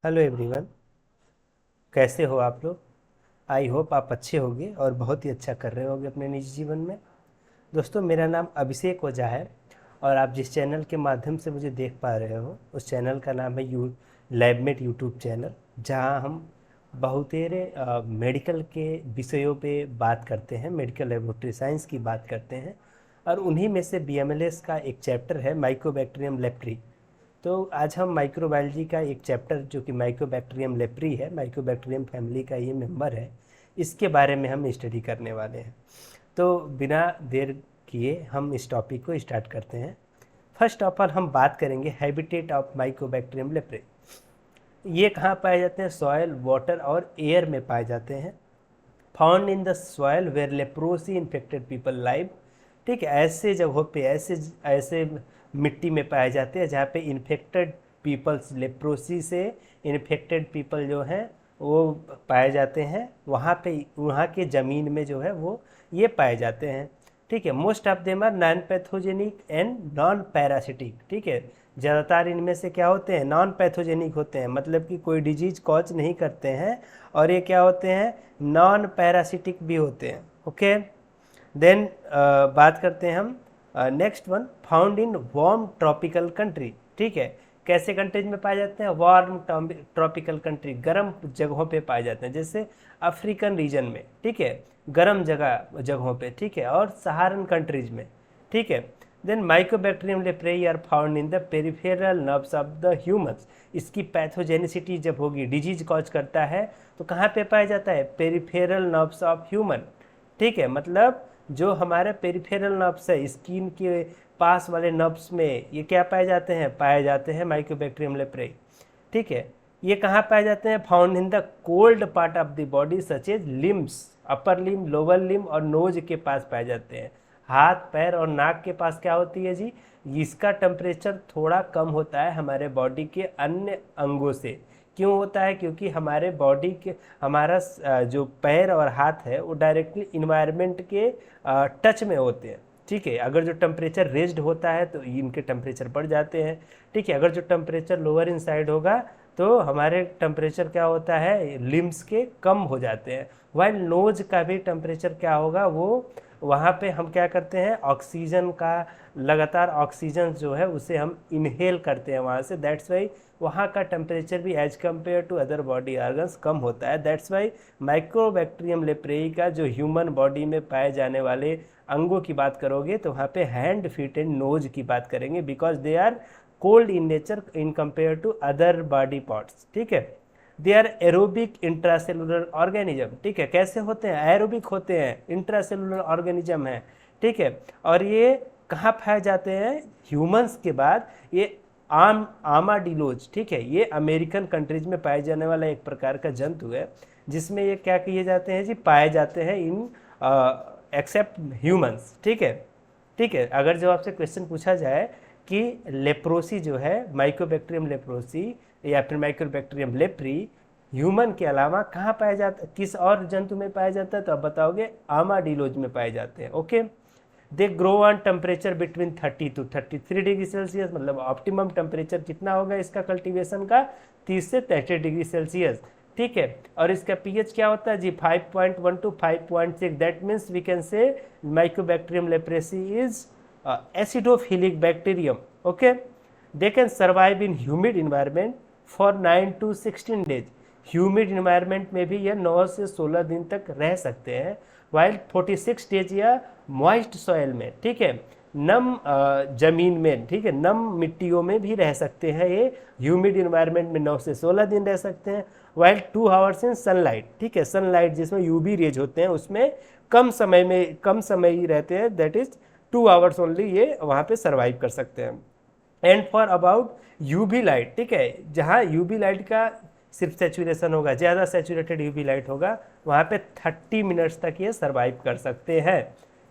Hello everyone. कैसे हो आप लोग? आई होप आप अच्छे होंगे और बहुत ही अच्छा कर रहे होंगे अपने निजी जीवन में। दोस्तों, मेरा नाम अभिषेक ओझा है और आप जिस चैनल के माध्यम से मुझे देख पा रहे हो उस चैनल का नाम है लैबमेट यूट्यूब चैनल, जहां हम बहुतेरे मेडिकल के विषयों पे बात करते हैं, मेडिकल लेबोरेटरी साइंस की बात करते हैं। और उन्हीं में से बीएमएलएस का एक चैप्टर है माइकोबैक्टीरियम लेप्री। तो आज हम माइक्रोबायोलॉजी का एक चैप्टर जो कि माइकोबैक्टीरियम लेप्री है, माइकोबैक्टीरियम फैमिली का ये मेंबर है, इसके बारे में हम स्टडी करने वाले हैं। तो बिना देर किए हम इस टॉपिक को स्टार्ट करते हैं। फर्स्ट ऑफ ऑल हम बात करेंगे हैबिटेट ऑफ माइकोबैक्टीरियम लेप्री। ये कहाँ पाए जाते हैं? सॉयल, वाटर और एयर में पाए जाते हैं। Found in the soil where leprosy infected people live. ठीक है, ऐसे जगहों पे, ऐसे ऐसे मिट्टी में पाए जाते हैं जहाँ पे इन्फेक्टेड पीपल्स, लेप्रोसी से इन्फेक्टेड पीपल जो हैं वो पाए जाते हैं। वहाँ पे, वहाँ के ज़मीन में जो है वो ये पाए जाते हैं। ठीक है, most of them are non pathogenic and non parasitic. ठीक है, ज़्यादातर इनमें से क्या होते हैं? नॉन पैथोजेनिक होते हैं, मतलब कि कोई डिजीज कॉज नहीं करते हैं। और ये क्या होते हैं? नॉन पैरासिटिक भी होते हैं। ओके, देन बात करते हैं हम next one, found in warm tropical country. ठीक है, कैसे कंट्रीज में पाए जाते हैं? वार्म ट्रॉपिकल कंट्री, गर्म जगहों पे पाए जाते हैं, जैसे अफ्रीकन रीजन में। ठीक है, गर्म जगहों पे। ठीक है, और सहारन कंट्रीज में। ठीक है, then mycobacterium leprae are found in the peripheral nerves of the humans. इसकी पैथोजेनिसिटी जब होगी, डिजीज कॉज करता है, तो कहाँ पे पाया जाता है? Peripheral nerves of human. ठीक है, मतलब जो हमारे पेरिफेरल नर्व्स है, स्किन के पास वाले नर्व्स में, ये क्या पाए जाते हैं माइकोबैक्टीरियम लेप्रेई। ठीक है, ये कहाँ पाए जाते हैं? Found in the cold part of the body such as limbs, upper limb, lower limb और नोज के पास पाए जाते हैं। हाथ, पैर और नाक के पास क्या होती है जी? इसका टेम्परेचर थोड़ा कम होता है हमारे बॉडी के अन्य अंगों से। क्यों होता है? क्योंकि हमारे बॉडी के, हमारा जो पैर और हाथ है वो डायरेक्टली इन्वायरमेंट के टच में होते हैं। ठीक है, अगर जो टेम्परेचर रेज्ड होता है तो इनके टेम्परेचर बढ़ जाते हैं। ठीक है, अगर जो टेम्परेचर लोअर इन साइड होगा तो हमारे टेम्परेचर क्या होता है? लिम्स के कम हो जाते हैं। वाइल नोज का भी टेम्परेचर क्या होगा? वो वहाँ पे हम क्या करते हैं? ऑक्सीजन का, लगातार ऑक्सीजन जो है उसे हम इनहेल करते हैं वहाँ से। दैट्स वाई वहाँ का टेम्परेचर भी as compare to other body organs कम होता है। दैट्स वाई माइक्रोबैक्टीरियम लेप्रेई का जो ह्यूमन बॉडी में पाए जाने वाले अंगों की बात करोगे तो वहाँ पे हैंड, फीट एंड नोज की बात करेंगे, because they are cold in nature in compare to other body parts. ठीक है, they are aerobic intracellular organism. ठीक है, कैसे होते हैं? एरोबिक होते हैं, इंट्रासेलुलर ऑर्गेनिज्म है। ठीक है, और ये कहाँ पाए जाते हैं? ह्यूमंस के बाद ये आमाडिलोज। ठीक है, ये अमेरिकन कंट्रीज में पाए जाने वाला एक प्रकार का जंतु है, जिसमें ये क्या किए जाते हैं जी? पाए जाते हैं इन एक्सेप्ट ह्यूमंस। ठीक है, ठीक है, अगर जो आपसे क्वेश्चन पूछा जाए कि लेप्रोसी जो है, माइकोबैक्टीरियम लेप्रोसी या फिर माइकोबैक्टीरियम लेप्री ह्यूमन के अलावा कहाँ पाया जाता है, किस और जंतु में पाया जाता है, तो आप बताओगे आमाडिलोज में पाए जाते हैं। Okay, they grow on temperature between 30 to 33 degree Celsius, मतलब ऑप्टिमम टेम्परेचर कितना होगा इसका कल्टीवेशन का? 30 से 33 डिग्री सेल्सियस। ठीक है, और इसका पीएच क्या होता है जी? 5.1 to 5.6। That means we can say mycobacterium leprosy is acidophilic bacterium. Okay, they can survive in humid environment for 9 to 16 days. Humid environment में भी यह 9 से 16 दिन तक रह सकते हैं। वाइल 46 डेज या मॉइस्ट सॉइल में। ठीक है, नम जमीन में, ठीक है, नम मिट्टियों में भी रह सकते हैं ये। ह्यूमिड इन्वायरमेंट में 9 से 16 दिन रह सकते हैं। While 2 hours in sunlight. ठीक है, सनलाइट जिसमें यूवी रेज होते हैं उसमें कम समय ही रहते हैं, दैट इज 2 आवर्स ओनली ये वहाँ पे सर्वाइव कर सकते हैं। And for about UV light. ठीक है, जहाँ यूवी लाइट का सिर्फ सेचुरेशन होगा, ज़्यादा सेचुरेटेड यूवी लाइट होगा, वहाँ पे 30 मिनट्स तक ये सर्वाइव कर सकते हैं।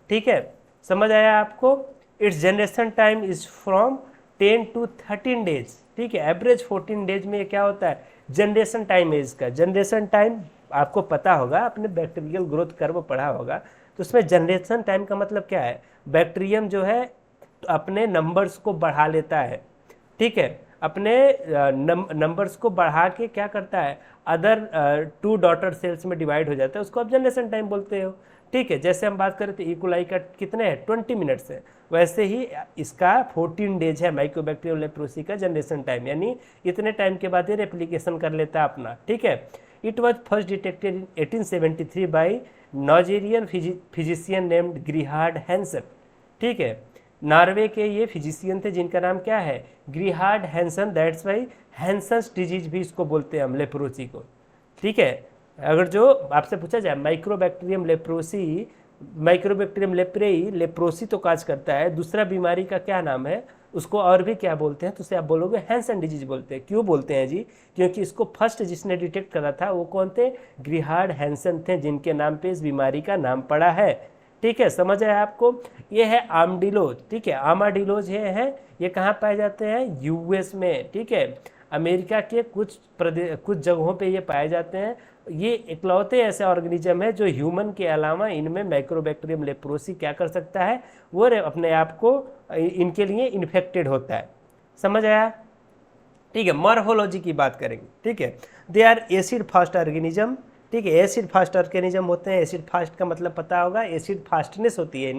ठीक है, समझ आया आपको? It's generation time is from 10 to 13 days. ठीक है, एवरेज 14 डेज में ये क्या होता है? जनरेशन टाइम है इसका। जनरेशन टाइम आपको पता होगा, आपने बैक्टीरियल ग्रोथ कर्व पढ़ा होगा, तो उसमें जनरेशन टाइम का मतलब क्या है? बैक्टीरियम जो है अपने नंबर्स को बढ़ा लेता है। ठीक है, अपने नंबर्स को बढ़ा के क्या करता है, अदर 2 डॉटर सेल्स में डिवाइड हो जाता है, उसको आप जनरेशन टाइम बोलते हो। ठीक है, जैसे हम बात करें तो इकोलाई का कितने हैं, 20 मिनट्स है, वैसे ही इसका 14 डेज है माइक्रोबैक्टीरियम लेप्रोसी का जनरेशन टाइम, यानी इतने टाइम के बाद ये रेप्लिकेशन कर लेता है अपना। ठीक है, it was first detected in 1873 by Nigerian physician named Gerhard Hansen. ठीक है, नॉर्वे के ये फिजिशियन थे जिनका नाम क्या है, Gerhard Hansen, that's why Hansen's disease भी इसको बोलते हैं हम, लेप्रोसी को। ठीक है, अगर जो आपसे पूछा जाए माइक्रोबैक्टीरियम लेप्रोसी, माइक्रोबैक्टीरियम लेप्रेई, लेप्रोसी तो काज करता है, दूसरा बीमारी का क्या नाम है, उसको और भी क्या बोलते हैं, तो उसे आप बोलोगे हैंसन डिजीज बोलते हैं। क्यों बोलते हैं जी, क्योंकि इसको फर्स्ट जिसने डिटेक्ट करा था वो कौन थे, ग्रीहार्ड हैंसन थे, जिनके नाम पे इस बीमारी का नाम पड़ा है। ठीक है, समझ आया आपको। ये है आर्मडिलोज। ठीक है, आर्माडिलोज ये है, ये कहाँ पाए जाते हैं, यूएस में। ठीक है, अमेरिका के कुछ जगहों पे ये पाए जाते हैं। ये इकलौते ऐसे ऑर्गेनिज्म है जो ह्यूमन के अलावा इनमें माइक्रोबैक्टीरियम लेप्रोसी क्या कर सकता है, वो अपने आप को इनके लिए इन्फेक्टेड होता है। समझ आया। ठीक है, मॉर्फोलॉजी की बात करेंगे। ठीक है, they are acid fast organism. ठीक है, एसिड फास्ट ऑर्गेनिज्म होते हैं। एसिड फास्ट का मतलब पता होगा, एसिड फास्टनेस होती है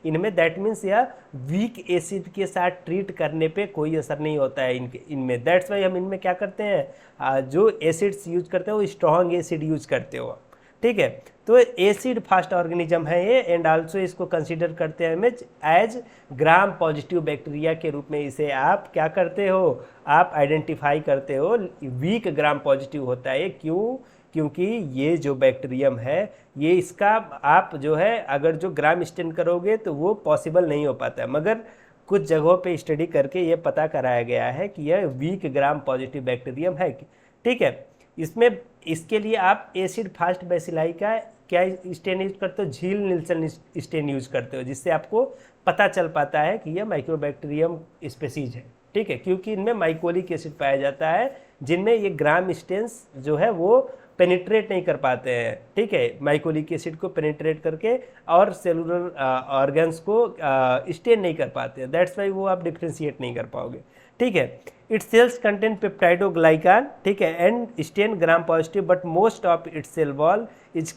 इनमें दैट मीन्स या वीक एसिड के साथ ट्रीट करने पे कोई असर नहीं होता है इनमें। दैट्स वाई हम इनमें क्या करते हैं, जो एसिड्स यूज करते हो वो स्ट्रॉन्ग एसिड यूज करते हो। ठीक है, तो एसिड फास्ट ऑर्गेनिज्म है ये, एंड आल्सो इसको कंसीडर करते हैं हमें एज ग्राम पॉजिटिव बैक्टीरिया के रूप में। इसे आप क्या करते हो, आप आइडेंटिफाई करते हो, वीक ग्राम पॉजिटिव होता है। क्यों, क्योंकि ये जो बैक्टीरियम है ये इसका आप जो है अगर जो ग्राम स्टेन करोगे तो वो पॉसिबल नहीं हो पाता है, मगर कुछ जगहों पे स्टडी करके ये पता कराया गया है कि यह वीक ग्राम पॉजिटिव बैक्टीरियम है। ठीक है, इसमें इसके लिए आप एसिड फास्ट बैसिलाई का क्या स्टेन यूज करते हो, झील निल्सन स्टेन यूज करते हो, जिससे आपको पता चल पाता है कि यह माइक्रोबैक्टीरियम स्पेसीज है। ठीक है, क्योंकि इनमें माइकोलिक एसिड पाया जाता है जिनमें ये ग्राम स्टेन्स जो है वो पेनिट्रेट नहीं कर पाते हैं। ठीक है, माइकोलिक एसिड को पेनिट्रेट करके और सेलुलर ऑर्गन्स को स्टेन नहीं कर पाते हैं, दैट्स वाई वो आप डिफ्रेंशिएट नहीं कर पाओगे। ठीक है, इट सेल्स कंटेन पेप्टाइडोग्लाइकान। ठीक है, and stain gram positive, but most of its cell wall is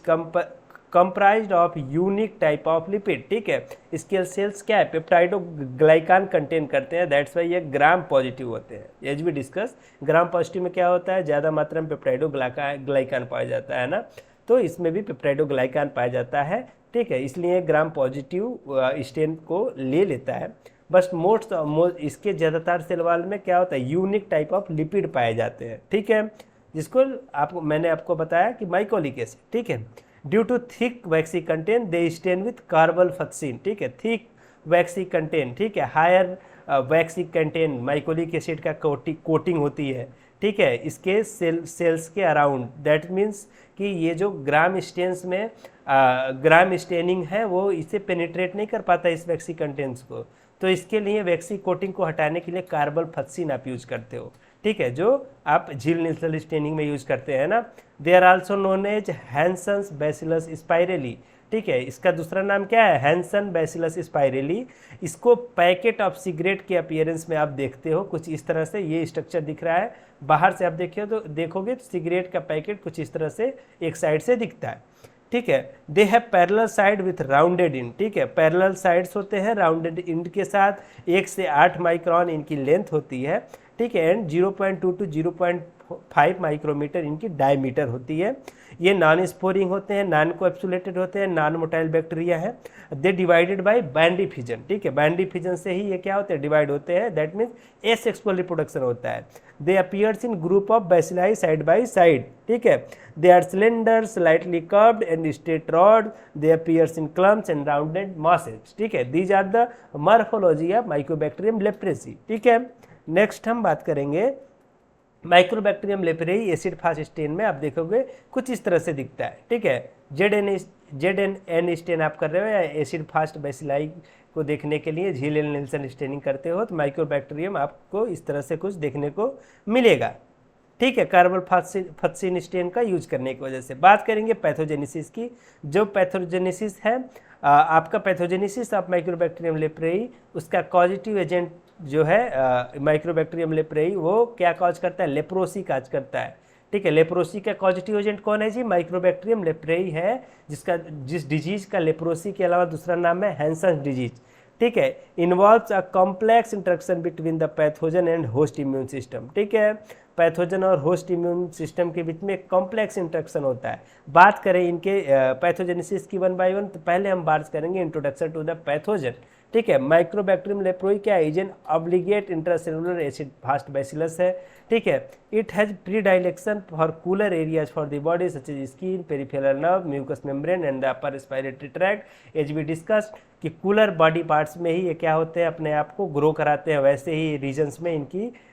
comprised of unique type of lipid. ठीक है, इसके सेल्स क्या है, पेप्टाइडोग्लाइकान कंटेन करते हैं, दैट्स वाई ये ग्राम पॉजिटिव होते हैं। As we discuss, gram positive में क्या होता है, ज़्यादा मात्रा में पेप्टाइडोग्लाइकान पाया जाता है ना, तो इसमें भी पेप्टाइडोग्लाइकान पाया जाता है। ठीक है, इसलिए ग्राम पॉजिटिव स्टेन को ले लेता है। बस मोस्ट इसके ज़्यादातर सेल वॉल में क्या होता है, यूनिक टाइप ऑफ लिपिड पाए जाते हैं। ठीक है, जिसको मैंने आपको बताया कि माइकोलिक एसिड। ठीक है, due to thick waxy content they stain with carbolfuchsin. ठीक है, थिक वैक्सी कंटेंट, ठीक है, higher waxy content mycolic acid का कोटिंग होती है। ठीक है, इसके सेल्स के अराउंड, दैट मीन्स कि ये जो ग्राम स्टेन्स में ग्राम स्टेनिंग है वो इसे पेनिट्रेट नहीं कर पाता इस वैक्सी कंटेंट्स को, तो इसके लिए वैक्सी कोटिंग को हटाने के लिए कार्बोल्फाक्सिन आप यूज करते हो। ठीक है, जो आप झील निल्सन स्टेनिंग में यूज करते हैं ना। They are also known as Hansen's bacillus spirelli. ठीक है, इसका दूसरा नाम क्या है, हैंसन बैसिलस स्पाइरेली। इसको पैकेट ऑफ सिगरेट के अपीयरेंस में आप देखते हो, कुछ इस तरह से ये स्ट्रक्चर दिख रहा है। बाहर से आप देखोगे तो सिगरेट का पैकेट कुछ इस तरह से एक साइड से दिखता है। ठीक है, they have parallel side with rounded end. ठीक है, पैरेलल साइड्स होते हैं राउंडेड इंड के साथ, 1 से 8 माइक्रोन इनकी लेंथ होती है। ठीक है, एंड 0.2 to 0.5 माइक्रोमीटर इनकी डायमीटर होती है। ये नॉन स्पोरिंग होते हैं, नॉन कोएप्सुलेटेड होते हैं, नॉन मोटाइल बैक्टीरिया है। They divided by bandy fission. ठीक है, बैंडी फिजन से ही ये क्या होते हैं, डिवाइड होते हैं, दैट मीन्स एसेक्सुअल रिप्रोडक्शन होता है। They appears in group of bacilli side by side. ठीक है, they are cylinder, slightly curved and straight rod. They appears in clumps and rounded masses. ठीक है, these are the morphology of mycobacterium leprosy. ठीक है, next हम बात करेंगे mycobacterium leprae acid fast stain में। आप देखोगे कुछ इस तरह से दिखता है। ठीक है, ZN स्टेन आप कर रहे हो या एसिड फास्ट बैसिलाई को देखने के लिए झील निल्सन स्टेनिंग करते हो तो माइक्रोबैक्टीरियम आपको इस तरह से कुछ देखने को मिलेगा। ठीक है, कार्बोल्फाक्सिन स्टेन का यूज करने की वजह से। बात करेंगे पैथोजेनेसिस की। जो पैथोजेनेसिस है आपका पैथोजेनेसिस ऑफ माइक्रोबैक्टीरियम लेप्रेई, उसका कॉजेटिव एजेंट जो है माइक्रोबैक्टीरियम लेप्रेई वो क्या कॉज करता है, लेप्रोसी काज करता है। ठीक है, लेप्रोसी का कॉजेटिव एजेंट कौन है जी, माइक्रोबैक्टीरियम लेप्रेई है, जिस डिजीज का लेप्रोसी के अलावा दूसरा नाम है हैंसन डिजीज। ठीक है, involves a complex interaction between the pathogen and host immune system. ठीक है, पैथोजन और होस्ट इम्यून सिस्टम के बीच में एक कॉम्प्लेक्स इंटरेक्शन होता है। बात करें इनके पैथोजेनेसिस की 1 बाय 1, तो पहले हम बात करेंगे इंट्रोडक्शन टू द पैथोजन। ठीक है, माइक्रोबैक्टीरियम लेप्रोई क्या है, is an obligate intracellular acid fast bacillus है। ठीक है, it has predilection for cooler areas for the body such as skin, peripheral nerve, mucous membrane and the upper respiratory tract. As we discussed कि cooler body parts में ही ये क्या होते हैं, अपने आप को ग्रो कराते हैं, वैसे ही रीजन्स में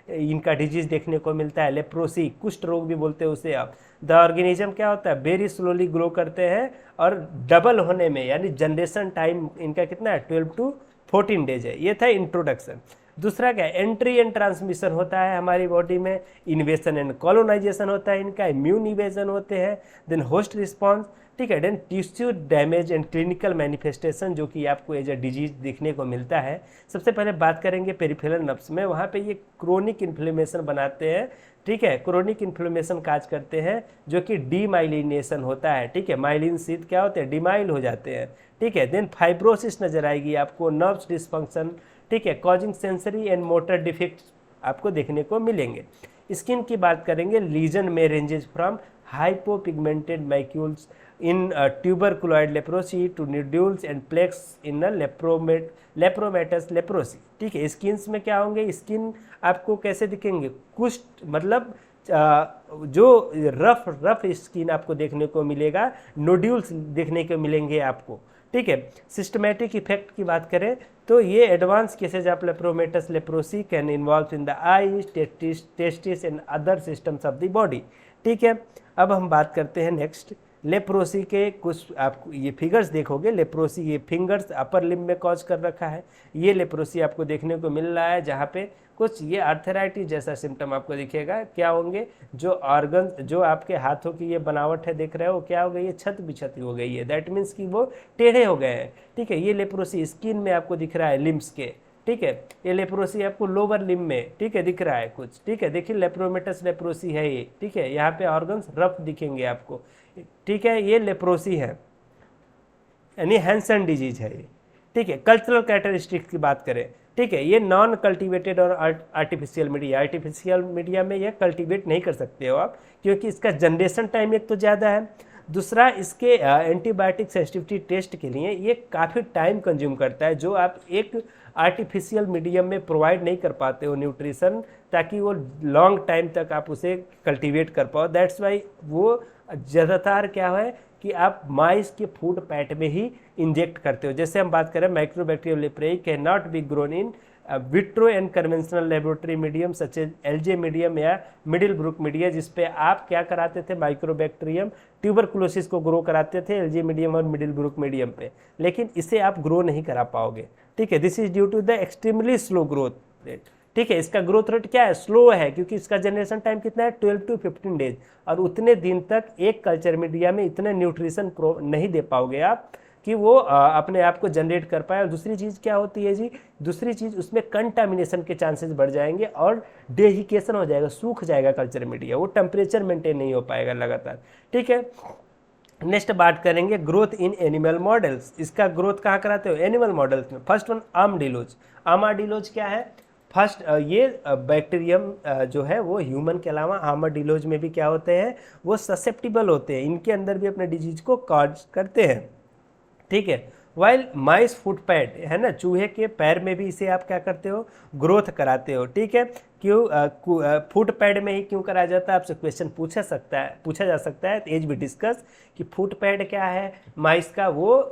इनका डिजीज देखने को मिलता है। लेप्रोसी, कुष्ठ रोग भी बोलते हैं उसे आप। द ऑर्गेनिज्म क्या होता है, वेरी स्लोली ग्रो करते हैं और डबल होने में यानी जनरेशन टाइम इनका कितना है, 12 to 14 डेज है। ये था इंट्रोडक्शन। दूसरा क्या है, एंट्री एंड ट्रांसमिशन होता है हमारी बॉडी में, इन्वेशन एंड कॉलोनाइजेशन होता है इनका, इम्यून इवेजन होते हैं, देन होस्ट रिस्पॉन्स। ठीक है, then tissue damage and clinical manifestation जो कि आपको एज अ डिजीज देखने को मिलता है। सबसे पहले बात करेंगे पेरिफेरल नर्व्स में, वहाँ पे ये क्रोनिक इन्फ्लेमेशन बनाते हैं। ठीक है, क्रोनिक इन्फ्लेमेशन काज करते हैं जो कि डीमाइलिनेशन होता है। ठीक है, माइलिन शीथ क्या होते हैं, डिमाइल हो जाते हैं। ठीक है, देन फाइब्रोसिस नजर आएगी आपको, नर्व्स डिस्फंक्शन। ठीक है, causing sensory and motor defects आपको देखने को मिलेंगे। स्किन की बात करेंगे, लीजन में ranges from hypopigmented macules in tuberculoid leprosy to nodules and plaques in lepromatous leprosy. ठीक है, स्किन्स में क्या होंगे, स्किन आपको कैसे दिखेंगे, कुष्ठ मतलब जो रफ स्किन आपको देखने को मिलेगा, नोड्यूल्स देखने को मिलेंगे आपको। ठीक है, सिस्टमेटिक इफेक्ट की बात करें तो ये advance cases of लेप्रोमेटस leprosy can involve in the eyes, testis and other systems of the body. ठीक है, अब हम बात करते हैं नेक्स्ट लेप्रोसी के कुछ, आपको ये फिगर्स देखोगे, लेप्रोसी ये फिंगर्स अपर लिम्ब में कॉज कर रखा है। ये लेप्रोसी आपको देखने को मिल रहा है जहाँ पे कुछ ये आर्थराइटिस जैसा सिम्टम आपको दिखेगा। क्या होंगे, जो ऑर्गन जो आपके हाथों की ये बनावट है देख रहे हो, क्या हो गई है, छत बिछत हो गई है, दैट मीन्स कि वो टेढ़े हो गए हैं। ठीक है, ये लेप्रोसी स्किन में आपको दिख रहा है, लिम्स के। ठीक है, ये लेप्रोसी आपको लोअर लिम्ब में, ठीक है, दिख रहा है कुछ। ठीक है, देखिए लेप्रोमेटस लेप्रोसी है ये। ठीक है, यहाँ पे ऑर्गन्स रफ दिखेंगे आपको। ठीक है, ये लेप्रोसी है यानी हैंसन डिजीज है ये। ठीक है, कल्चरल कैरेक्टरिस्टिक्स की बात करें, ठीक है, ये नॉन कल्टीवेटेड और आर्टिफिशियल मीडिया में ये कल्टीवेट नहीं कर सकते हो आप, क्योंकि इसका जनरेशन टाइम एक तो ज़्यादा है, दूसरा इसके एंटीबायोटिक सेंसिटिविटी टेस्ट के लिए ये काफ़ी टाइम कंज्यूम करता है, जो आप एक आर्टिफिशियल मीडियम में प्रोवाइड नहीं कर पाते हो न्यूट्रिशन, ताकि वो लॉन्ग टाइम तक आप उसे कल्टीवेट कर पाओ। दैट्स वाई वो ज़्यादातर क्या है कि आप माइस के फूड पैट में ही इंजेक्ट करते हो। जैसे हम बात करें mycobacterium leprae can not be grown in vitro and conventional laboratory medium such as LJ medium या मिडिल ब्रुक मीडिया, जिसपे आप क्या कराते थे, माइक्रोबैक्टीरियम ट्यूबरकुलोसिस को ग्रो कराते थे एलजे मीडियम और मिडिल ब्रुक मीडियम पे, लेकिन इसे आप ग्रो नहीं करा पाओगे। ठीक है, this is due to the extremely slow growth rate. ठीक है, इसका ग्रोथ रेट क्या है, स्लो है, क्योंकि इसका जनरेशन टाइम कितना है, 12 to 15 डेज, और उतने दिन तक एक कल्चर मीडिया में इतना न्यूट्रिशन नहीं दे पाओगे आप कि वो अपने आप को जनरेट कर पाए। और दूसरी चीज़ क्या होती है जी, दूसरी चीज़ उसमें कंटामिनेशन के चांसेस बढ़ जाएंगे और डेहिकेशन हो जाएगा, सूख जाएगा कल्चर मीडिया, वो टेम्परेचर मेंटेन नहीं हो पाएगा लगातार। ठीक है, नेक्स्ट बात करेंगे ग्रोथ इन एनिमल मॉडल्स। इसका ग्रोथ कहाँ कराते हो, एनिमल मॉडल्स में। First one armadillos. आर्माडिलोज क्या है, फर्स्ट ये बैक्टीरियम जो है वो ह्यूमन के अलावा आर्माडिलोज में भी क्या होते हैं, वो ससेप्टिबल होते हैं, इनके अंदर भी अपने डिजीज को कॉज करते हैं। ठीक है, वाइल माइस फुट पैड है ना, चूहे के पैर में भी इसे आप क्या करते हो, ग्रोथ कराते हो। ठीक है, क्यों फुट पैड में ही क्यों कराया जाता है, आपसे क्वेश्चन पूछा जा सकता है। एज भी डिस्कस कि फुट पैड क्या है माइस का, वो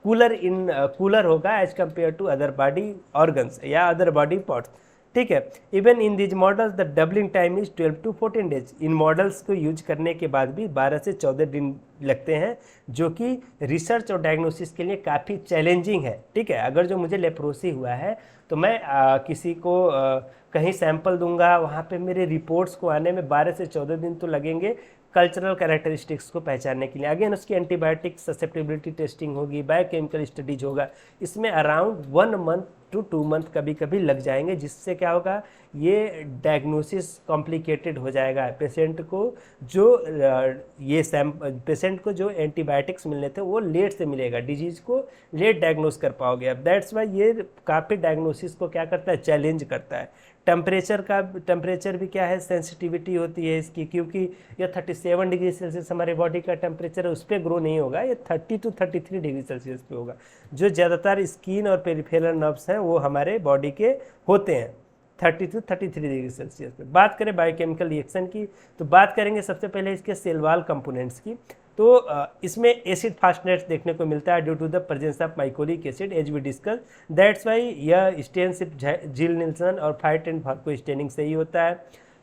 कूलर होगा as compare to other body organs या अदर बॉडी पार्ट्स। ठीक है, even in these models the doubling time is 12 to 14 days. इन मॉडल्स को यूज करने के बाद भी 12 से 14 दिन लगते हैं, जो कि रिसर्च और डायग्नोसिस के लिए काफ़ी चैलेंजिंग है। ठीक है, अगर जो मुझे लेप्रोसी हुआ है तो मैं किसी को कहीं सैंपल दूंगा, वहाँ पे मेरे रिपोर्ट्स को आने में 12 से 14 दिन तो लगेंगे कल्चरल कैरेक्टरिस्टिक्स को पहचानने के लिए। अगेन उसकी एंटीबायोटिक ससेप्टिबिलिटी टेस्टिंग होगी, बायोकेमिकल स्टडीज होगा, इसमें अराउंड 1 month to 2 मंथ कभी कभी लग जाएंगे, जिससे क्या होगा, ये डायग्नोसिस कॉम्प्लिकेटेड हो जाएगा। पेशेंट को जो पेशेंट को जो एंटीबायोटिक्स मिलने थे वो लेट से मिलेगा, डिजीज़ को लेट डायग्नोस कर पाओगे। अब दैट्स वाई ये काफ़ी डायग्नोसिस को क्या करता है, चैलेंज करता है। टेम्परेचर भी क्या है, सेंसिटिविटी होती है इसकी, क्योंकि ये 37 डिग्री सेल्सियस हमारे बॉडी का टेम्परेचर है, उस पर ग्रो नहीं होगा, ये 30 to 33 डिग्री सेल्सियस पे होगा। जो ज़्यादातर स्किन और पेरिफेरल नर्व्स हैं वो हमारे बॉडी के होते हैं 30 to 33 डिग्री सेल्सियस पे। बात करें बायोकेमिकल रिएक्शन की, तो बात करेंगे सबसे पहले इसके सेल वॉल कंपोनेंट्स की। तो इसमें एसिड फास्टनेट्स देखने को मिलता है due to the presence of mycolic acid, as we discuss. That's why यह स्टेन सिर्फ झील निल्सन और फाइट एंड फार्को स्टेनिंग से ही होता है।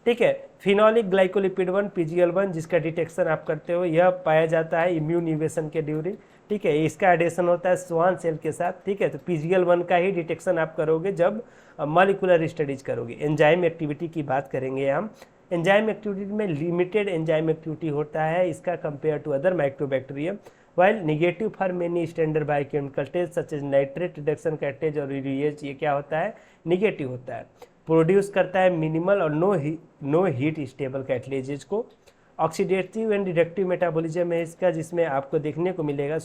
ठीक है, फिनोलिक ग्लाइकोलिपिड 1 PGL1 जिसका डिटेक्शन आप करते हो, यह पाया जाता है इम्यून इवेशन के ड्यूरिंग। ठीक है, इसका एडेशन होता है स्वान सेल के साथ। ठीक है, तो PGL1 का ही डिटेक्शन आप करोगे जब मॉलिकुलर स्टडीज करोगे। एंजाइम एक्टिविटी की बात करेंगे हम। एंजाइम एक्टिविटी में लिमिटेड एंजाइम एक्टिविटी होता है इसका compared to other mycobacterium, while negative for many standard biochemical test such as nitrate reduction catalase और यूरिएज, ये क्या होता है, निगेटिव होता है। प्रोड्यूस करता है मिनिमल और नो हीट स्टेबल कैटलेजेज को। ऑक्सीडेटिव एंड रिडक्टिव मेटाबॉलिज्म है इसका, जिसमें आपको देखने को मिलेगा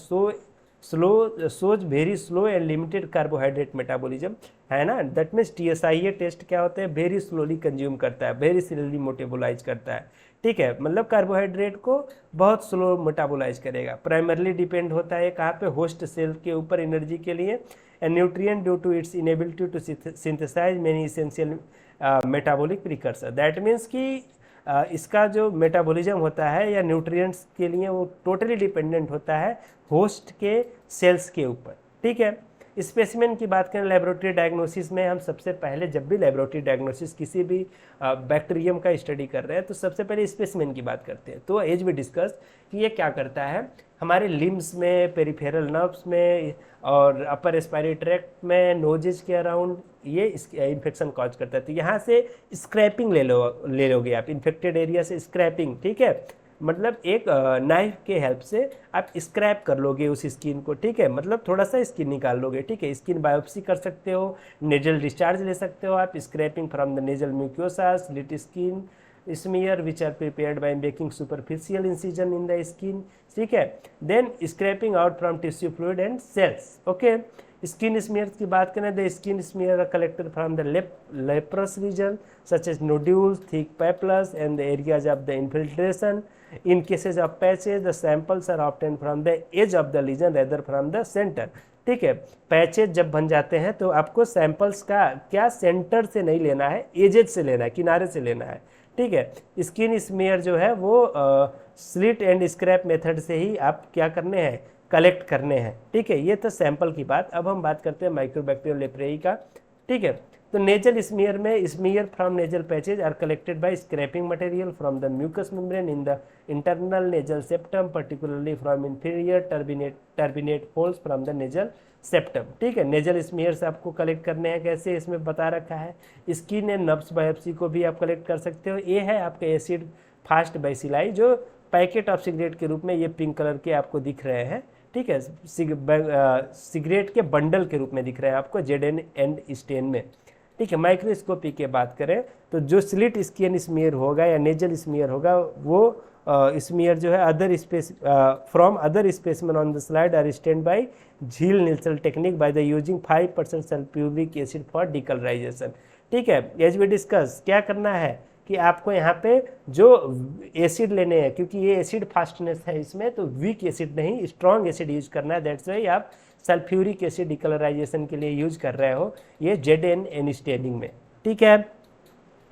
shows very slow and limited carbohydrate metabolism, है ना। दैट मीन्स TSIA टेस्ट क्या होता है, वेरी स्लोली कंज्यूम करता है, वेरी स्लोली मोटेबोलाइज करता है। ठीक है, मतलब कार्बोहाइड्रेट को बहुत स्लो मेटाबोलाइज करेगा। प्राइमरली डिपेंड होता है कहाँ पे, होस्ट सेल के ऊपर एनर्जी के लिए। And nutrient due to its inability to synthesize many essential metabolic precursor. That means कि इसका जो मेटाबॉलिज्म होता है या न्यूट्रिएंट्स के लिए वो टोटली डिपेंडेंट होता है होस्ट के सेल्स के ऊपर। ठीक है, स्पेसिमेन की बात करें लेबोरेटरी डायग्नोसिस में, हम सबसे पहले जब भी लेबोरेटरी डायग्नोसिस किसी भी बैक्टीरियम का स्टडी कर रहे हैं तो सबसे पहले स्पेसिमेन की बात करते हैं। तो एज वी डिस्कस कि ये क्या करता है, हमारे लिम्स में, पेरिफेरल नर्व्स में और अपर रेस्पिरेटरी ट्रैक्ट में, नोजेज के अराउंड ये इन्फेक्शन कॉज करता है। तो यहाँ से स्क्रैपिंग ले लोगे आप, इन्फेक्टेड एरिया से स्क्रैपिंग। ठीक है, मतलब एक नाइफ के हेल्प से आप स्क्रैप कर लोगे उस स्किन को। ठीक है, मतलब थोड़ा सा स्किन निकाल लोगे। ठीक है, स्किन बायोप्सी कर सकते हो, नेजल डिस्चार्ज ले सकते हो आप, scraping from the nasal mucosa, slit skin smear which are prepared by making superficial incision in the skin. ठीक है, then scraping out from tissue fluid and cells. Okay, skin smears की बात करें, the skin smear are collected from the leprous region such as nodules, thick papules and the areas of the infiltration. In cases of patches, the samples are obtained from the edge of the lesion rather from the center. ठीक है, patches जब बन जाते हैं तो आपको samples का क्या सेंटर से नहीं लेना है, एजेज से लेना है, किनारे से लेना है। ठीक है, स्किन स्मेयर जो है वो स्लिट एंड स्क्रैप मेथड से ही आप क्या करने हैं, कलेक्ट करने हैं। ठीक है, ये तो सैंपल की बात। अब हम बात करते हैं माइक्रोबैक्टीरियल लेप्रेई का। ठीक है, तो नेजल स्मीयर में smear from nasal patches are collected by scraping material from the mucous membrane in the internal nasal septum, particularly from inferior turbinate folds from the nasal septum. ठीक है, नेजल स्मीयर्स आपको collect करने हैं, कैसे इसमें बता रखा है। स्किन एंड नर्व्स बायोप्सी को भी आप कलेक्ट कर सकते हो। ये है आपके एसिड फास्ट बैसिलाई, जो पैकेट ऑफ सिगरेट के रूप में ये पिंक कलर के आपको दिख रहे हैं। ठीक है, सिगरेट के बंडल के रूप में दिख रहे हैं आपको ZN एंड स्टेन में। ठीक है, माइक्रोस्कोपी की बात करें तो जो स्लिट स्किन स्मीयर होगा या नेजल स्मीयर होगा, वो स्मीयर जो है other space from other specimen on the slide are stained by Ziehl Neelsen technique by the using 5% sulphuric acid for decolourisation. ठीक है, एज वी डिस्कस क्या करना है कि आपको यहाँ पे जो एसिड लेने हैं, क्योंकि ये एसिड फास्टनेस है इसमें, तो वीक एसिड नहीं स्ट्रॉन्ग एसिड यूज करना है। दैट्स वाई आप सल्फ्यूरिक एसिड डिकलराइजेशन के लिए यूज कर रहे हो ये ZN एंड स्टेनिंग में। ठीक है,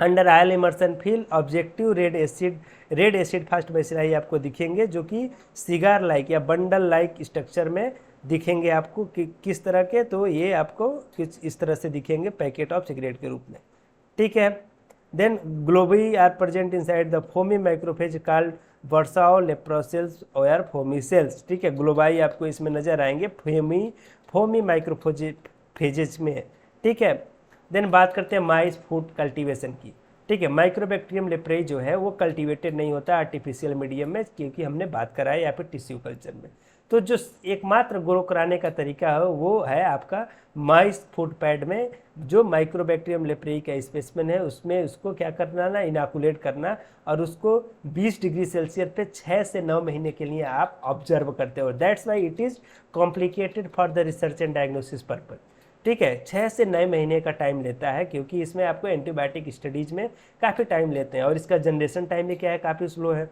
under oil immersion field objective red acid fast bacilli आपको दिखेंगे, जो कि सिगार लाइक या बंडल लाइक स्ट्रक्चर में दिखेंगे आपको। किस तरह के, तो ये आपको कुछ इस तरह से दिखेंगे पैकेट ऑफ सिगरेट के रूप में। ठीक है, then globi are present inside the foamy macrophage called Virchow lepra cells और फोमी सेल्स। ठीक है, ग्लोबाई आपको इसमें नजर आएंगे फोमी माइक्रोफेजेज में। ठीक है, देन बात करते हैं माइस फूड कल्टीवेशन की। ठीक है, माइक्रोबैक्टीरियम लेप्रेई जो है वो कल्टीवेटेड नहीं होता आर्टिफिशियल मीडियम में, क्योंकि हमने बात करा है यहाँ पे टिश्यू कल्चर में। तो जो एकमात्र ग्रो कराने का तरीका है वो है आपका माइस फूड पैड में जो माइक्रोबैक्टीरियम लेप्रेई का स्पेसिमेन है उसमें उसको क्या करना ना, इनाकुलेट करना, और उसको 20 डिग्री सेल्सियस पे 6 से 9 महीने के लिए आप ऑब्जर्व करते हो। That's why it is complicated for the research and diagnosis purpose. ठीक है, 6 से 9 महीने का टाइम लेता है, क्योंकि इसमें आपको एंटीबायोटिक स्टडीज में काफ़ी टाइम लेते हैं, और इसका जनरेशन टाइम भी क्या है, काफ़ी स्लो है।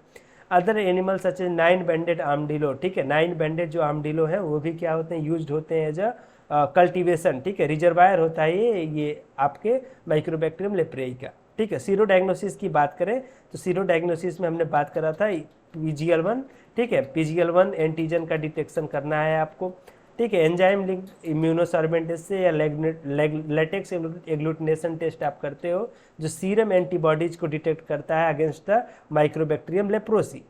Other animal such as 9 banded armadillo, ठीक है, 9 बैंडेड जो आर्मडिलो है वो भी क्या होते हैं, यूज्ड होते हैं एज अ कल्टिवेशन। ठीक है, रिजर्वायर होता है ये आपके माइक्रोबैक्टीरियम लेप्रेई का। ठीक है, सीरो डायग्नोसिस की बात करें तो सीरो डायग्नोसिस में हमने बात करा था PGL1। ठीक है, PGL1 एंटीजन का डिटेक्शन करना है आपको। ठीक है, एंजाइम लिंक इम्यूनोसॉर्बेंटेस से या लेटेक्स एग्लूटिनेशन टेस्ट आप करते हो जो सीरम एंटीबॉडीज को डिटेक्ट करता है अगेंस्ट द माइक्रोबैक्टीरियम लेप्रोसी।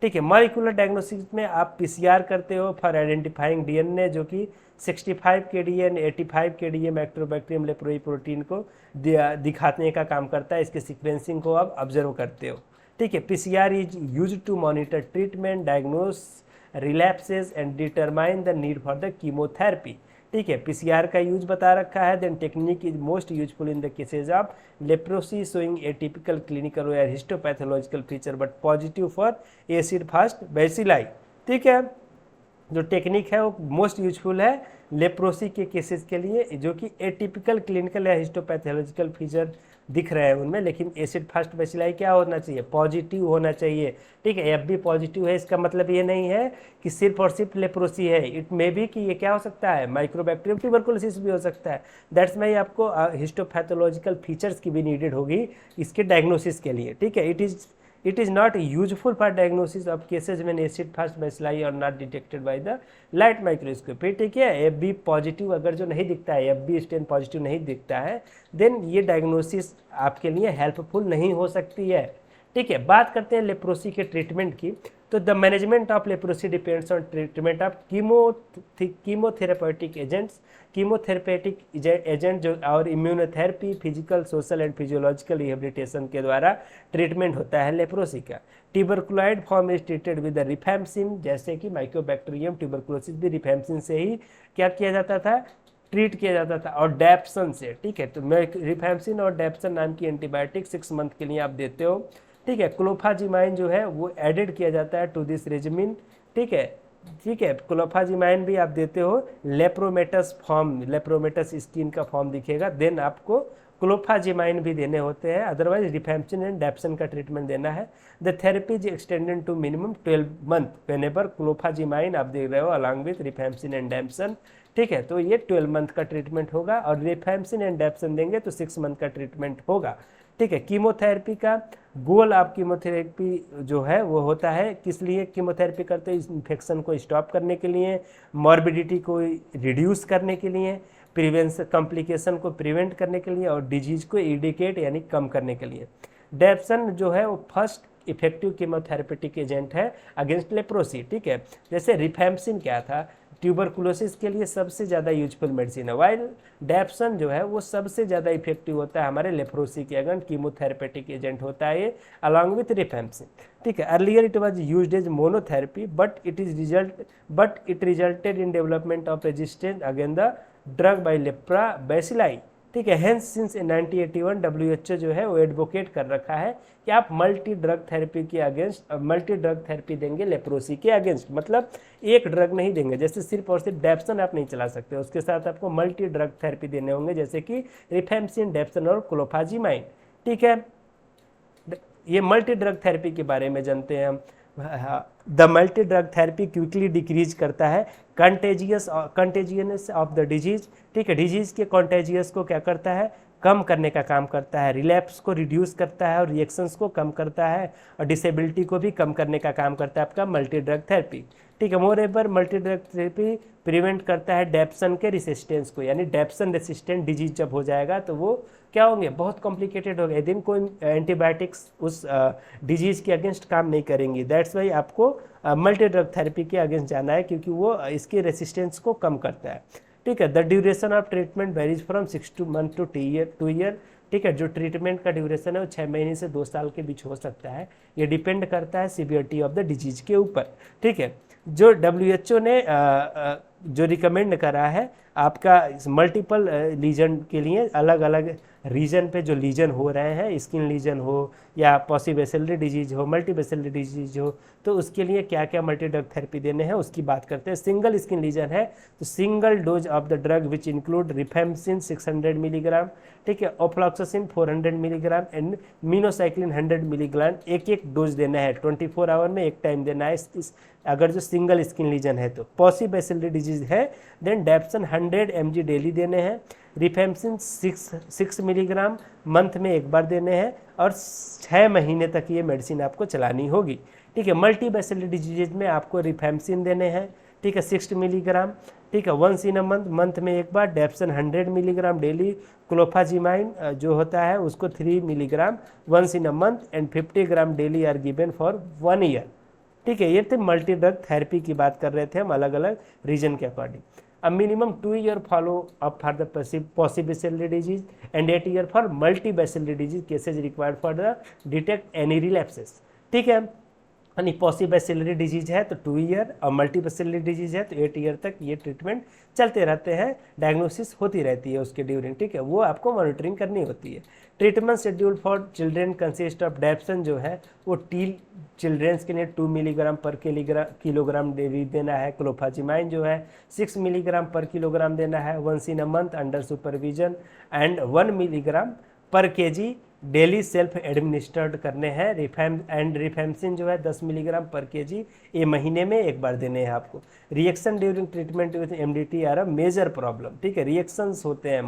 ठीक है, मॉलिक्यूलर डायग्नोसिस में आप PCR करते हो फॉर आइडेंटिफाइंग DNA जो कि 65 kDa and 85 kDa mycobacterium leprae protein को दिखाने का काम करता है। इसके सीक्वेंसिंग को आप ऑब्जर्व करते हो। ठीक है, PCR is used to monitor treatment, diagnose relapses and determine the need for the chemotherapy. ठीक है, PCR का यूज बता रखा है। Then technique is most useful in the cases of leprosy showing atypical clinical और histopathological feature but positive for acid fast bacilli. ठीक है, जो टेक्निक है वो मोस्ट यूजफुल है लेप्रोसी के केसेस के लिए जो कि एटिपिकल क्लिनिकल या हिस्टोपैथोलॉजिकल फीचर दिख रहे हैं उनमें, लेकिन एसिड फास्ट बैसिलाई क्या होना चाहिए, पॉजिटिव होना चाहिए। ठीक है, FB पॉजिटिव है, इसका मतलब ये नहीं है कि सिर्फ और सिर्फ लेप्रोसी है, इट मे बी कि ये क्या हो सकता है, माइक्रोबैक्टीरियम ट्यूबरकुलोसिस भी हो सकता है। दैट्स वाई आपको हिस्टोपैथोलॉजिकल फीचर्स की भी नीडेड होगी इसके डायग्नोसिस के लिए। ठीक है, it is not useful for diagnosis of cases when acid fast bacilli are not detected by the light microscope। ठीक है, FB पॉजिटिव अगर जो नहीं दिखता है, FB स्टेन पॉजिटिव नहीं दिखता है, देन ये डायग्नोसिस आपके लिए हेल्पफुल नहीं हो सकती है। ठीक है, बात करते हैं लेप्रोसी के ट्रीटमेंट की। तो the management of leprosy depends on treatment of chemotherapeutic agents, chemotherapeutic agent जो और immunotherapy, physical, social and physiological rehabilitation के द्वारा ट्रीटमेंट होता है लेप्रोसी का। Tuberculoid form is treated with rifampicin, जैसे कि माइक्रोबैक्टीरियम ट्यूबरकुलोसिस भी रिफैम्सिन से ही क्या किया जाता था, ट्रीट किया जाता था, और डैप्सन से। ठीक है, तो रिफैम्सिन और डैप्सन नाम की एंटीबायोटिक 6 मंथ के लिए आप देते हो। ठीक है, क्लोफाजिमाइन जो है वो एडेड किया जाता है टू दिस रेजिमिन। ठीक है, क्लोफाजिमाइन भी आप देते हो लेप्रोमेटस फॉर्म, लेप्रोमेटस स्किन का फॉर्म दिखेगा, देन आपको क्लोफाजिमाइन भी देने होते हैं, अदरवाइज रिफैम्सिन एंड डैप्सन का ट्रीटमेंट देना है। The therapy is extended to minimum 12 month whenever clofazimine आप दे रहे हो along with rifampicin and dapsone. ठीक है, तो ये 12 मंथ का ट्रीटमेंट होगा, और रिफैम्सिन एंड डैप्सन देंगे तो 6 मंथ का ट्रीटमेंट होगा। ठीक है, कीमोथेरेपी का गोल आप कीमोथेरेपी जो है वो होता है, किस लिए कीमोथेरेपी करते हैं, इन्फेक्शन को स्टॉप करने के लिए, मॉर्बिडिटी को रिड्यूस करने के लिए, प्रिवेंशन कॉम्प्लिकेशन को प्रिवेंट करने के लिए, और डिजीज को इडिकेट यानी कम करने के लिए। डैप्सन जो है वो फर्स्ट इफेक्टिव कीमोथेरेपेटिक एजेंट है अगेंस्ट लेप्रोसी। ठीक है, जैसे रिफैम्सिन क्या था, ट्यूबरकुलोसिस के लिए सबसे ज़्यादा यूजफुल मेडिसिन है, वाइल डैप्सन जो है वो सबसे ज़्यादा इफेक्टिव होता है हमारे लेप्रोसी के अगेंस्ट, कीमोथेरेपेटिक एजेंट होता है ये अलॉन्ग विथ रिफैम्सिन। ठीक है, earlier it was used as monotherapy but it resulted in development of resistance against the drug by lepra bacilli. ठीक है, हेंस सिंस 1981 WHO जो है वो एडवोकेट कर रखा है कि आप मल्टी ड्रग थेरेपी के अगेंस्ट मल्टी ड्रग थेरेपी देंगे लेप्रोसी के अगेंस्ट, मतलब एक ड्रग नहीं देंगे, जैसे सिर्फ और सिर्फ डैप्सन आप नहीं चला सकते, उसके साथ आपको मल्टी ड्रग थेरेपी देने होंगे, जैसे कि रिफैम्सिन, डैप्सन और क्लोफाजिमाइन। ठीक है, ये मल्टी ड्रग थेरेपी के बारे में जानते हैं हम। The multi drug therapy quickly decrease करता है कंटेजियस ऑफ द डिजीज। ठीक है, डिजीज के कॉन्टेजियस को क्या करता है, कम करने का काम करता है, रिलैप्स को रिड्यूस करता है और रिएक्शंस को कम करता है, और डिसेबिलिटी को भी कम करने का काम करता है आपका मल्टी ड्रग थेरेपी। ठीक है, more ever multi drug therapy prevent करता है डैप्सन के रेसिस्टेंस को, यानी डैप्सन रेसिस्टेंट डिजीज जब हो जाएगा तो वो क्या होंगे, बहुत कॉम्प्लिकेटेड हो गए, दिन कोई एंटीबायोटिक्स उस डिजीज के अगेंस्ट काम नहीं करेंगी। दैट्स वाई आपको मल्टी ड्रग थेरेपी के अगेंस्ट जाना है, क्योंकि वो इसके रेसिस्टेंस को कम करता है। ठीक है, the duration of treatment varies from 6 month to 2 year. ठीक है, जो ट्रीटमेंट का ड्यूरेशन है वो 6 महीने से 2 साल के बीच हो सकता है, ये डिपेंड करता है सीवियरिटी ऑफ द डिजीज के ऊपर। ठीक है, जो WHO ने जो रिकमेंड करा है आपका मल्टीपल लीजन के लिए, अलग अलग रीजन पे जो लीजन हो रहे हैं, स्किन लीजन हो या पॉलीबेसिलरी डिजीज हो, मल्टीबेसिलरी डिजीज हो, तो उसके लिए क्या क्या मल्टी ड्रग थेरेपी देने हैं उसकी बात करते हैं। सिंगल स्किन लीजन है तो single dose of the drug which include rifampicin 600 milligram, ठीक है, ofloxacin 400 milligram and minocycline 100 milligram, एक एक डोज देना है, 24 आवर में एक टाइम देना है अगर जो सिंगल स्किन लीजन है तो। पॉलीबेसिलरी डिजीज है देन डेप्सन 100 mg डेली देने हैं, रिफेम्सिन 6 मिलीग्राम मंथ में एक बार देने हैं और 6 महीने तक ये मेडिसिन आपको चलानी होगी, ठीक है। मल्टीबेसिलरी डिजीज में आपको रिफेम्सिन देने हैं, ठीक है, 60 मिलीग्राम, ठीक है, वंस इन अ मंथ में एक बार, डेप्सन 100 मिलीग्राम डेली, क्लोफाजिमाइन जो होता है उसको 3 milligram once in a month and 50 gram daily are given for 1 year, ठीक है। ये थे मल्टी ड्रग थेरेपी की बात कर रहे थे हम अलग अलग रीजन के according. A minimum 2-year follow-up for the possibly disease and 8 year for multibacillary disease cases required for the detect any relapses, ठीक है। यानी पॉलीबैसिलरी डिजीज है तो 2 ईयर और मल्टीबैसिलरी डिजीज है तो 8 ईयर तक ये ट्रीटमेंट चलते रहते हैं, डायग्नोसिस होती रहती है उसके ड्यूरिंग, ठीक है, वो आपको मॉनिटरिंग करनी होती है। Treatment schedule for children consist of dapsone जो है वो चिल्ड्रेंस के लिए 2 मिलीग्राम पर किलोग्राम डेली देना है, क्लोफाजिमाइन जो है 6 मिलीग्राम पर किलोग्राम देना है once in a month under supervision and 1 milligram पर केजी डेली सेल्फ एडमिनिस्टर्ड करने हैं। रिफेम्सिन जो है 10 मिलीग्राम पर केजी ये महीने में एक बार देने हैं आपको। Reaction during treatment with MDT are a major problem, ठीक है, रिएक्शंस होते हैं,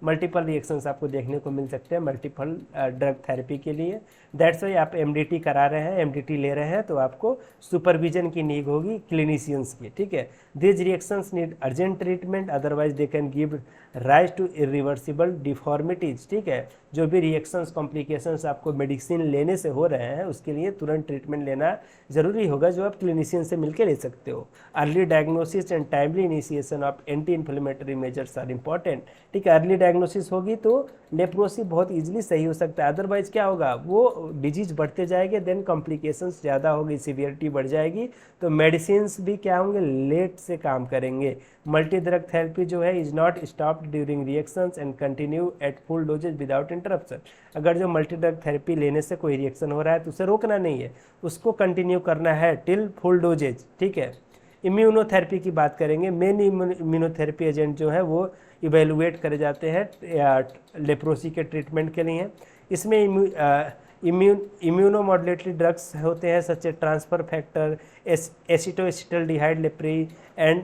मल्टीपल रिएक्शंस आपको देखने को मिल सकते हैं मल्टीपल ड्रग थेरेपी के लिए। दैट्स वाई आप एमडीटी करा रहे हैं, एमडीटी ले रहे हैं तो आपको सुपरविजन की नीड होगी क्लिनिशियंस की, ठीक है। This reactions need urgent treatment otherwise they can give rise to irreversible deformities, ठीक है। जो भी रिएक्शंस कॉम्प्लिकेशंस आपको मेडिसिन लेने से हो रहे हैं उसके लिए तुरंत ट्रीटमेंट लेना जरूरी होगा जो आप क्लिनिशियन से मिलकर ले सकते हो। Early diagnosis and timely initiation of anti inflammatory measures are important, ठीक है। अर्ली डायग्नोसिस होगी तो लेप्रोसी बहुत इजीली सही हो सकता है, अदरवाइज क्या होगा, वो डिजीज बढ़ते जाएंगे, देन कॉम्प्लिकेशंस ज़्यादा होगी, सीवियरिटी बढ़ जाएगी, तो मेडिसिन भी क्या होंगे, लेट से काम करेंगे। मल्टी ड्रग थेरेपी जो है is not stopped during reactions and continue at full doses without interruption. अगर जो मल्टी ड्रग थेरेपी लेने से कोई रिएक्शन हो रहा है तो उसे रोकना नहीं है, उसको कंटिन्यू करना है टिल फुल डोजेज, ठीक है। इम्यूनोथेरेपी की बात करेंगे। मेन इम्यूनोथेरेपी एजेंट जो है वो इवेलुएट करे जाते हैं लेप्रोसी के ट्रीटमेंट के लिए। इसमें इम्यूनोमॉड्यूलेटरी ड्रग्स होते हैं such a transfer factor, acetoacetaldehyde leprae and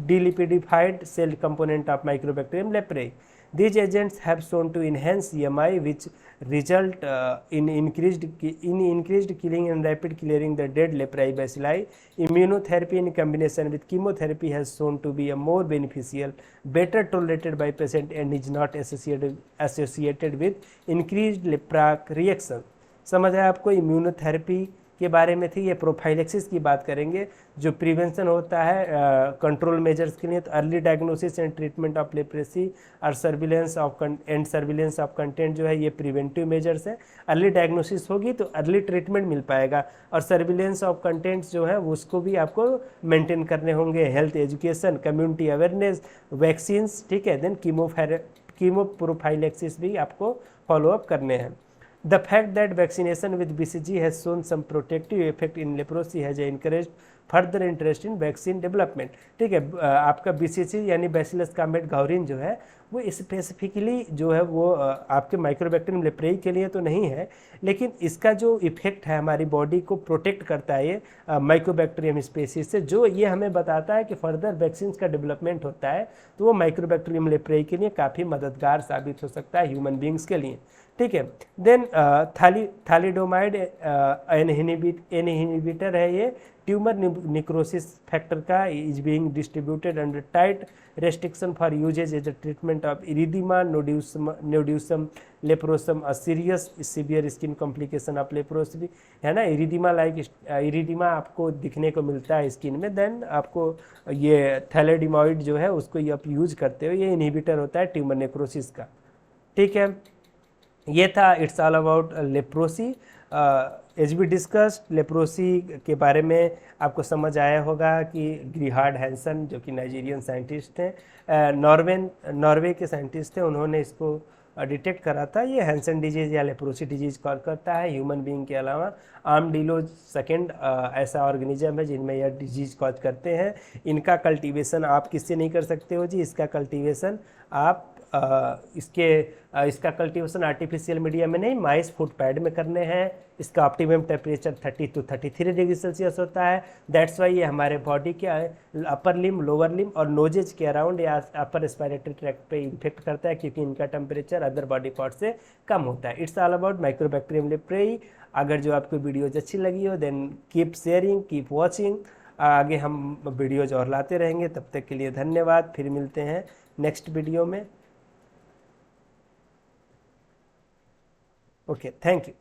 delipidified cell component of mycobacterium leprae. These agents have shown to enhance EMI, which result in increased killing and rapid clearing the dead leprae bacilli. Immunotherapy in combination with chemotherapy has shown to be a more beneficial, better tolerated by patient and is not associated with increased lepra reaction. समझ आया आपको? Immunotherapy के बारे में थी। ये prophylaxis की बात करेंगे, जो प्रिवेंशन होता है कंट्रोल मेजर्स के लिए। तो early diagnosis and treatment of leprosy और सर्विलेंस ऑफ कंटेंट जो है ये प्रिवेंटिव मेजर्स है। अर्ली डायग्नोसिस होगी तो अर्ली ट्रीटमेंट मिल पाएगा, और सर्विलेंस ऑफ कंटेंट्स जो है उसको भी आपको मेंटेन करने होंगे। Health education, community awareness, vaccines, ठीक है, देन कीमो प्रोफाइलेक्सिस भी आपको फॉलोअप करने हैं। The fact that vaccination with BCG has shown some protective effect in leprosy has encouraged further interest in vaccine development, ठीक है। आपका BCG यानी बैसिलस कामेट-गाउरिन जो है वो स्पेसिफिकली जो है वो आपके माइक्रोबैक्टीरियम लेप्रेई के लिए तो नहीं है, लेकिन इसका जो इफेक्ट है हमारी बॉडी को प्रोटेक्ट करता है ये माइक्रोबैक्टीरियम स्पेसीज से, जो ये हमें बताता है कि फर्दर वैक्सीन का डेवलपमेंट होता है तो वो माइक्रोबैक्टीरियम लेप्रेई के लिए काफ़ी मददगार साबित हो सकता है ह्यूमन बींग्स के लिए, ठीक है। देन थैलिडोमाइड इनहिबिटर है ये, ट्यूमर निक्रोसिस फैक्टर का, is being distributed under tight restriction for usage as a treatment of erythema nodosum leprosum, a serious severe skin complication of leprosy, है ना। इरिदिमा आपको दिखने को मिलता है स्किन में, देन आपको ये थैलिडोमाइड जो है उसको ये आप यूज करते हो, ये इनहिबिटर होता है ट्यूमर नेक्रोसिस का, ठीक है। ये था it's all about leprosy. As be discussed, leprosy के बारे में आपको समझ आया होगा कि ग्रीहार्ड हैंसन जो कि नाइजीरियन साइंटिस्ट हैं, नॉर्वे के साइंटिस्ट थे, उन्होंने इसको डिटेक्ट करा था। ये हैंसन डिजीज़ या लेप्रोसी डिजीज़ कॉल करता है। ह्यूमन बीइंग के अलावा आर्मडिलो सेकेंड ऐसा ऑर्गेनिज्म है जिनमें यह डिजीज़ कॉज करते हैं। इनका कल्टीवेशन आप किससे नहीं कर सकते हो जी? इसका कल्टीवेशन आप इसका कल्टीवेशन आर्टिफिशियल मीडिया में नहीं, माइस फूड पैड में करने हैं। इसका optimum temperature 30 to 33 degree Celsius होता है। दैट्स वाई ये हमारे बॉडी के अपर लिम, लोअर लिम और नोजेज के अराउंड या अपर रेस्पिरेटरी ट्रैक्ट पे इन्फेक्ट करता है, क्योंकि इनका टेम्परेचर अदर बॉडी पार्ट से कम होता है। It's all about mycobacterium leprae. अगर जो आपको वीडियोज अच्छी लगी हो then keep sharing, keep watching. आगे हम वीडियोज और लाते रहेंगे। तब तक के लिए धन्यवाद। फिर मिलते हैं नेक्स्ट वीडियो में। Okay, thank you.